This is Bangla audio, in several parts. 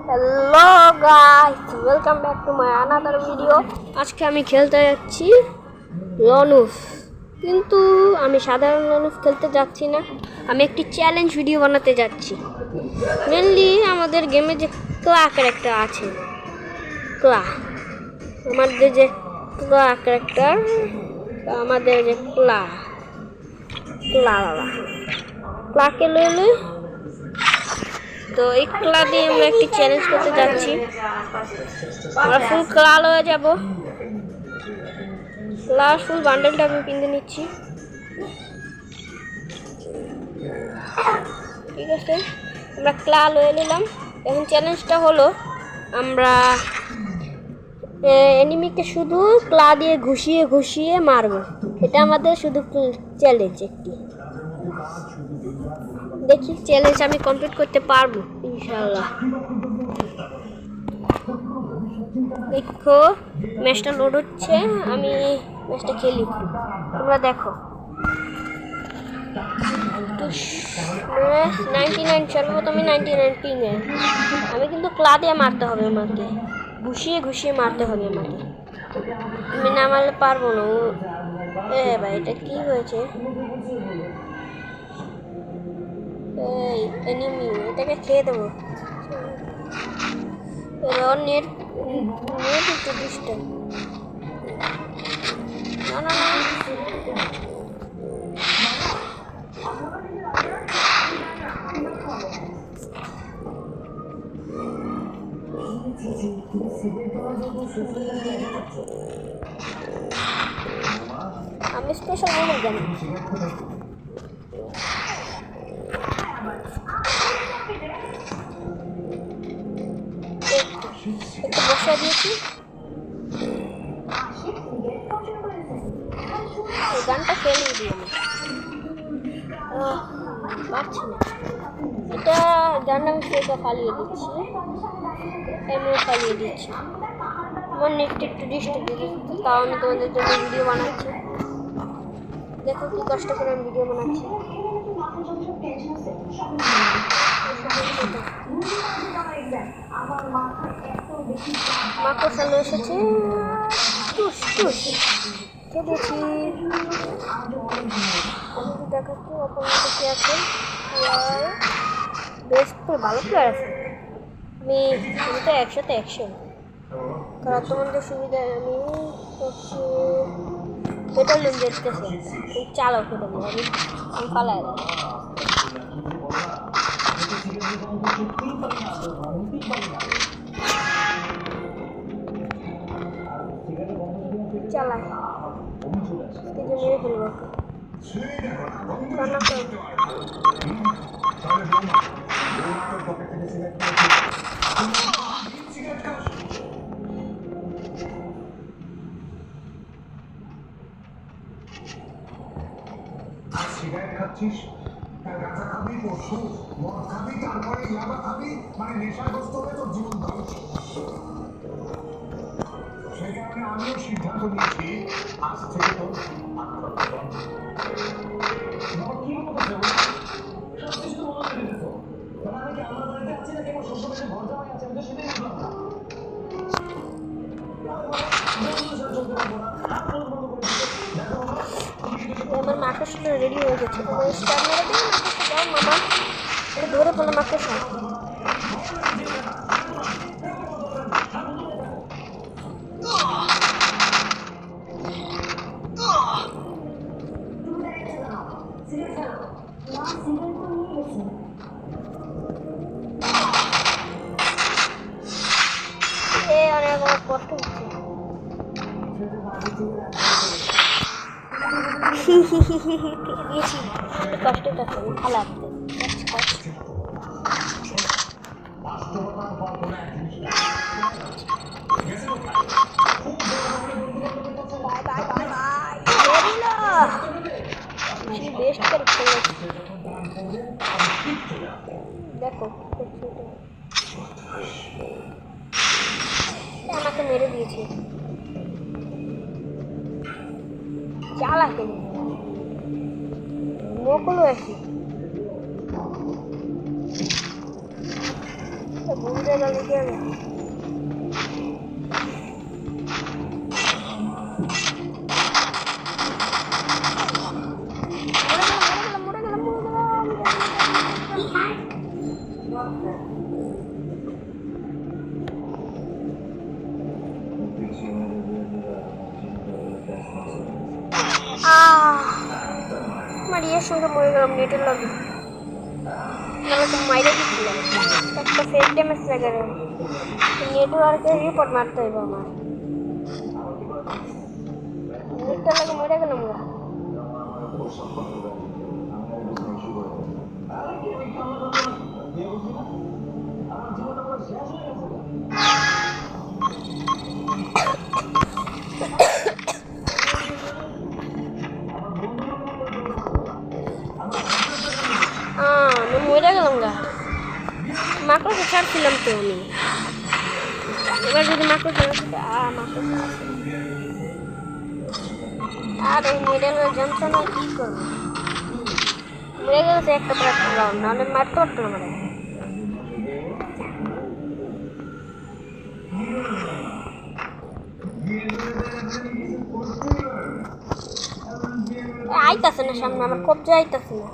Hello guys, welcome back to my another video. আজকে আমি খেলতে যাচ্ছি লনুফ, কিন্তু আমি সাধারণ লনুফ খেলতে যাচ্ছি না। আমি একটি চ্যালেঞ্জ ভিডিও বানাতে যাচ্ছি। মেনলি আমাদের গেমে যে ক্লা ক্যারেক্টার আছে, আমাদের যে ক্লা ক্যারেক্টার, আমাদের যে ক্লাকে লইলে তো এই ক্লা দিয়ে আমরা একটি চ্যালেঞ্জ করতে যাচ্ছি। আমরা ফুল ক্লা লয়ে যাব। ক্লা ফুল বান্ডেলটা আমি কিনে নিচ্ছি। ঠিক আছে, আমরা ক্লা লয়ে নিলাম। এখন চ্যালেঞ্জটা হলো আমরা এনিমিকে শুধু ক্লা দিয়ে ঘুষিয়ে ঘুষিয়ে মারবো। এটা আমাদের শুধু চ্যালেঞ্জ একটি। দেখি চ্যালেঞ্জ আমি কমপ্লিট করতে পারবো ইনশাআল্লাহ। দেখো ম্যাচটা লোড হচ্ছে, আমি ম্যাচটা খেলি, তোমরা দেখো। 99 সর্বপ্রথমে 99 পিংয়ে আমি কিন্তু ক্লা দিয়ে মারতে হবে, আমাকে ঘুষিয়ে ঘুষিয়ে মারতে হবে আমাকে। আমি না মারলে পারবো না। ভাই এটা কি হয়েছে? এই এনিমি, এটাকে খেয়ে দেবো। নেট একটু ডিস্টার্ব। না আমি স্পেশাল মনে জানি। একটু বসা দিয়েছি, গানটা ফেলে দিই আমি। পারছি না, এটা গানটা আমি সেটা ফালিয়ে দিচ্ছি, এমনিও ফালিয়ে দিচ্ছি। আমার নেটটা একটু ডিস্টার্ব দিচ্ছে, তাও আমি তোমাদের জন্য ভিডিও বানাচ্ছি। দেখো কি কষ্ট করে আমি ভিডিও বানাচ্ছি। মাকড়সালো এসেছে, টুস টুস খেয়েছি। দেখাচ্ছি অপরটা কি আছে। বেশ ভালো প্লেয়ার আছে। আমি তো 100তে 100 কারণ তোমাদের সুবিধায় আমি হচ্ছে পেট্রোলিয়াম যেতেছে, চালক আমি পালাই চালাই মেরে ফেলবো। সিগারেট খাচ্ছিস, গাঁজা খাবি, পশু মদ খাবি, তারপরে ইয়াবা খাবি, মানে নেশাগ্রস্ত হয়ে তোর জীবন ধ্বংস। সেই কারণে আমিও সিদ্ধান্ত নিয়েছি আজ থেকে তোর আমার মাকড়সাটা রেডি হয়ে গেছে। স্টার মেরে দিই মাকড়সা, দাও মামা, এটা ধরে ফেলো মাকড়সা। অনেক কষ্ট হচ্ছে। দিয়েছি কষ্ট করছে, ভালো লাগছে। বেস্ট ক্যারেক্টার দেখো, আমাকে মেরে দিয়েছে। চালাকে মোকলো আছে। ঘুরে গেল কে আমার ইয়ের সঙ্গে মরে গেলাম নেটের লাগে তাহলে তো মাইরে দিচ্ছিলাম একটা ফেক ড্যামেজ লাগে নেটওয়ার্কে রিপোর্ট মারতে হইব আমার নেটটার লাগে মরে গেলাম গা আমি মরে গেলাম গা মাকড়সা ছাড়ছিলাম তো আমি এবার যদি মাকড়সা আর এই মেডেলের যন্ত্রণা কি করবো মরে গেছে একটা প্রায় রাউন্ড নাহলে মারতে পারতো না আইতাছে না সামনে আমার কবজা আইতাছে না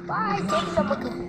Bye, take the book.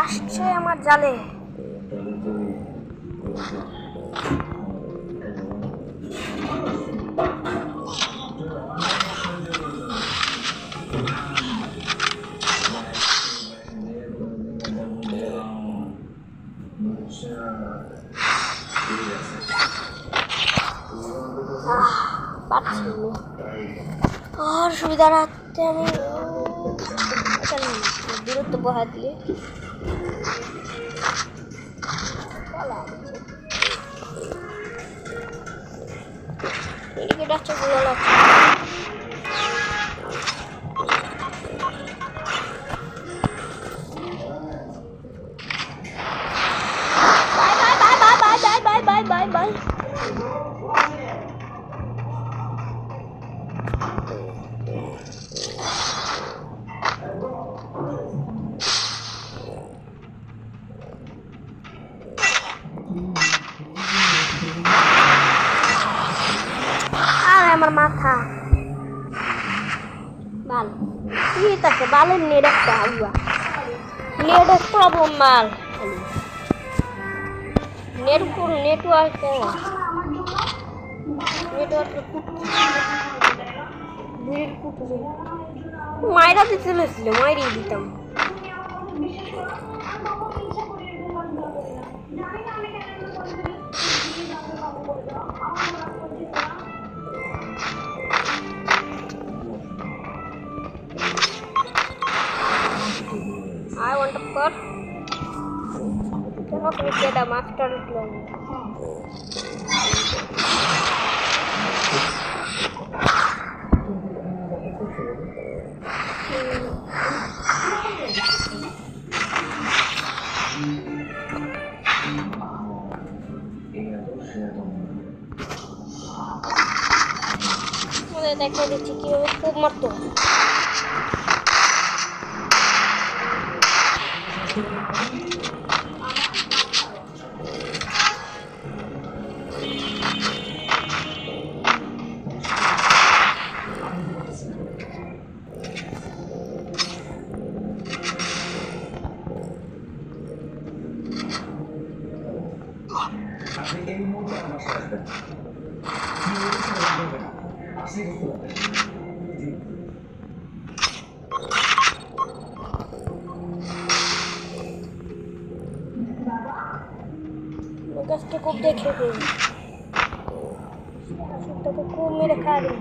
আসছে আমার জালে আর সুবিধা রাখতে আমি দূরত্ব বহা দিলে এদিকে ডাকছে গুলো লাগছে বাই আমার মাথা বাল ঠিক আছে বালের নেট একটা আগুয়া নেটের প্রবলেম মাল নেটওয়ার্ক মাইরা দিতে চলেছিল মাইরিয়ে দিতাম I want to cut. Cannot we get a master plan? Mulai দেখা দিচ্ছি কিভাবে খুব মারতো আপনি এই মুহূর্তে আমার বাসায় আসবেন। আপনি ওদের সাথে দেখা করবেন না, আসলেই বুঝতে পারবেন। জি। গাছটা খুব দেখে দিই, তোকে খুব মেরে খাবি।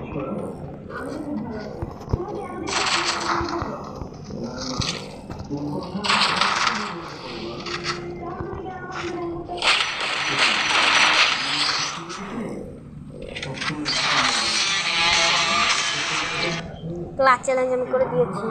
ক্লাস চ্যালেঞ্জ আমি করে দিয়েছি।